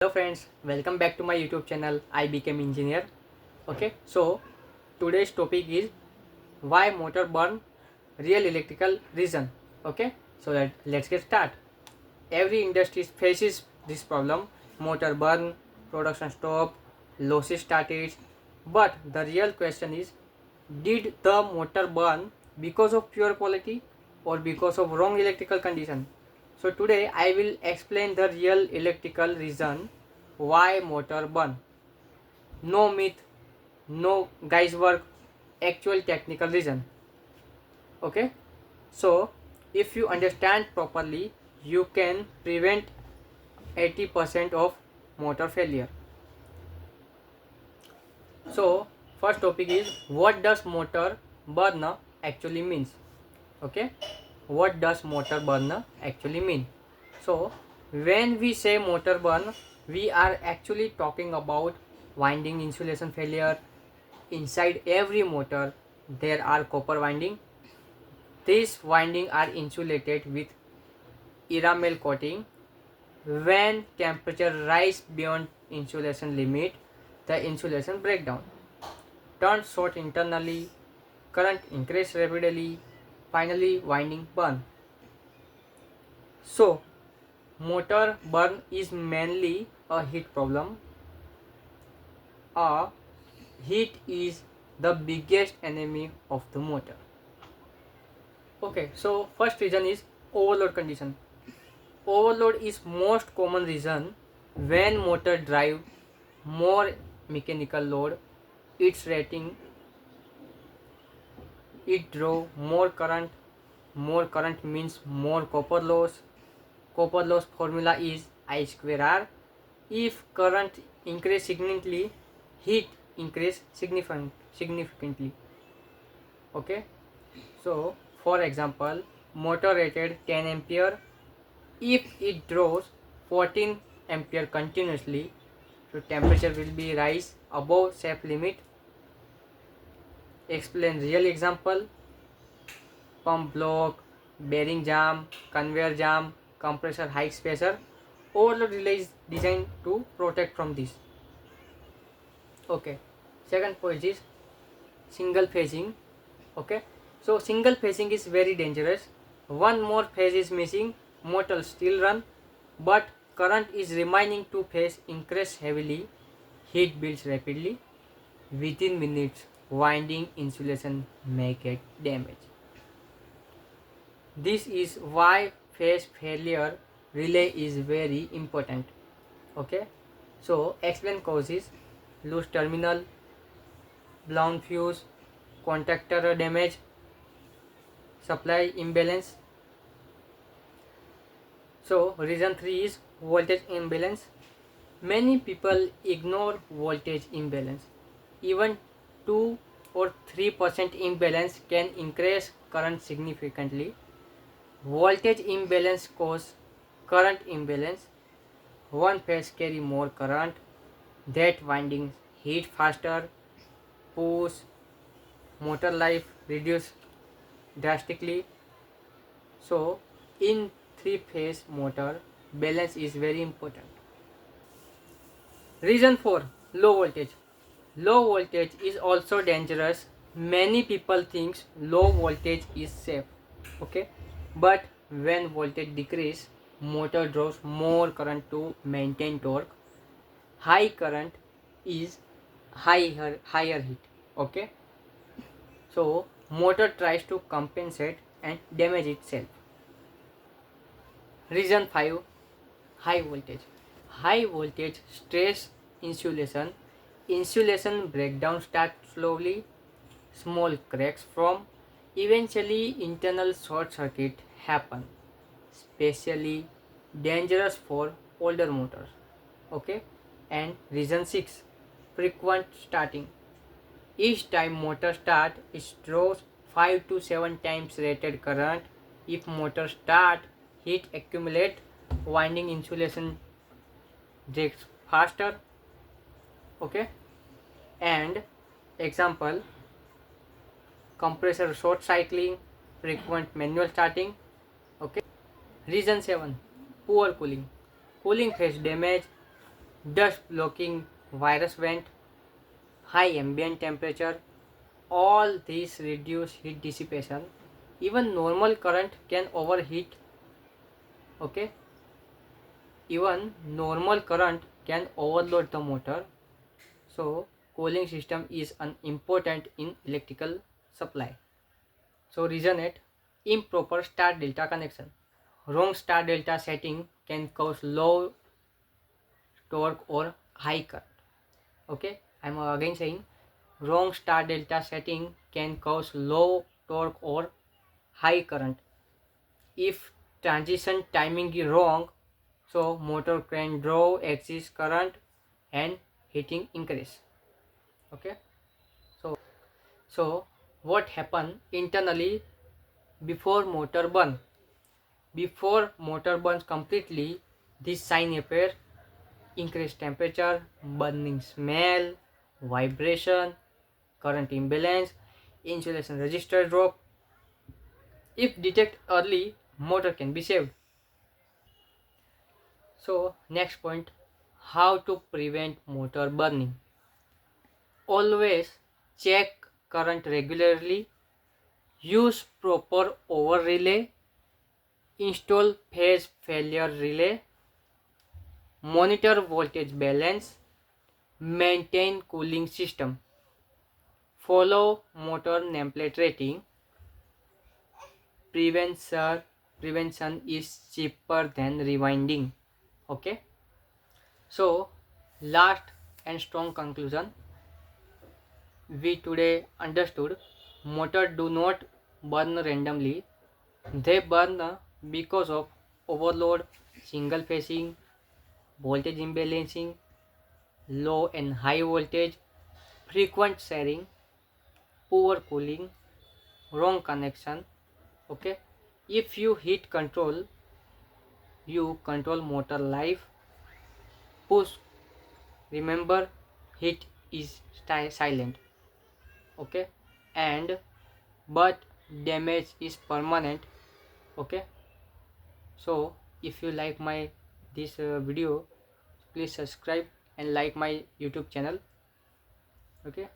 Hello friends, welcome back to my YouTube channel. I became engineer. Okay, so today's topic is why motor burn, real electrical reason. Okay, so let's get started. Every industry faces this problem: motor burn, production stop, losses started. But the real question is, did the motor burn because of pure quality or because of wrong electrical condition? So today I will explain the real electrical reason why motor burn. No myth, no guesswork, actual technical reason. Okay? So if you understand properly, you can prevent 80% of motor failure. So first topic is, what does motor burn actually means? Okay? What does motor burn actually mean? So when we say motor burn, we are actually talking about winding insulation failure. Inside every motor there are copper winding. These windings are insulated with enamel coating. When temperature rise beyond insulation limit, the insulation breakdown turns short internally, current increase rapidly, finally winding burn. So motor burn is mainly a heat problem. A heat is the biggest enemy of the motor. Okay, so first reason is overload condition. Overload is most common reason when motor drive more mechanical load. Its rating, it draw more current. More current means more copper loss. Copper loss formula is I square R. If current increase significantly, heat increase significantly. Okay, so for example, motor rated 10 ampere. If it draws 14 ampere continuously, so temperature will be rise above safe limit. Explain real example: pump block, bearing jam, conveyor jam, compressor high pressure. Overload relay is designed to protect from this. Okay, second point is single phasing. Okay, so single phasing is very dangerous. One more phase is missing, motor still run, but current is remaining. Two phase increase heavily, heat builds rapidly. Within minutes, winding insulation may get damaged. This is why phase failure relay is very important. Okay, so explain causes: loose terminal, blown fuse, contactor damage, supply imbalance. So reason 3 is voltage imbalance. Many people ignore voltage imbalance. Even 2 or 3% imbalance can increase current significantly. Voltage imbalance cause current imbalance. One phase carry more current. That windings heat faster, push motor life reduce drastically. So in three phase motor, balance is very important. Reason 4, low voltage. Low voltage is also dangerous. Many people think low voltage is safe. Okay, but when voltage decrease, motor draws more current to maintain torque. High current is higher heat. Okay, so motor tries to compensate and damage itself. Reason 5, high voltage. High voltage stress insulation. Insulation breakdown starts slowly. Small cracks from eventually internal short circuit happen. Especially dangerous for older motors. Okay, and reason 6, frequent starting. Each time motor start, it draws 5 to 7 times rated current. If motor start, heat accumulate, winding insulation breaks faster. Okay, and example, compressor short cycling, frequent manual starting. Okay, reason 7, poor cooling. Cooling phase damage. dust blocking virus vent, high ambient temperature, all these reduce heat dissipation. Even normal current can overheat. Okay, even normal current can overload the motor. So cooling system is an important in electrical supply. So reason 8, improper star delta connection. Wrong star delta setting can cause low torque or high current. Okay, I'm again saying wrong star delta setting can cause low torque or high current. If transition timing is wrong, so motor can draw excess current and heating increase. Okay, so what happen internally before motor burn? Before motor burns completely, this sign appear: increased temperature, burning smell, vibration, current imbalance, insulation resistor drop. If detect early, motor can be saved. So next point, how to prevent motor burning. Always check current regularly, use proper over relay, install phase failure relay, monitor voltage balance, maintain cooling system, follow motor nameplate rating. Prevention is cheaper than rewinding. Okay, so last and strong conclusion, we today understood motor do not burn randomly. They burn because of overload, single phasing, voltage imbalancing, low and high voltage, frequent sharing, poor cooling, wrong connection. Okay, if you heat control, you control motor life. Push, remember, heat is silent. Okay, and but damage is permanent. Okay, so if you like my this video, please subscribe and like my YouTube channel. Okay.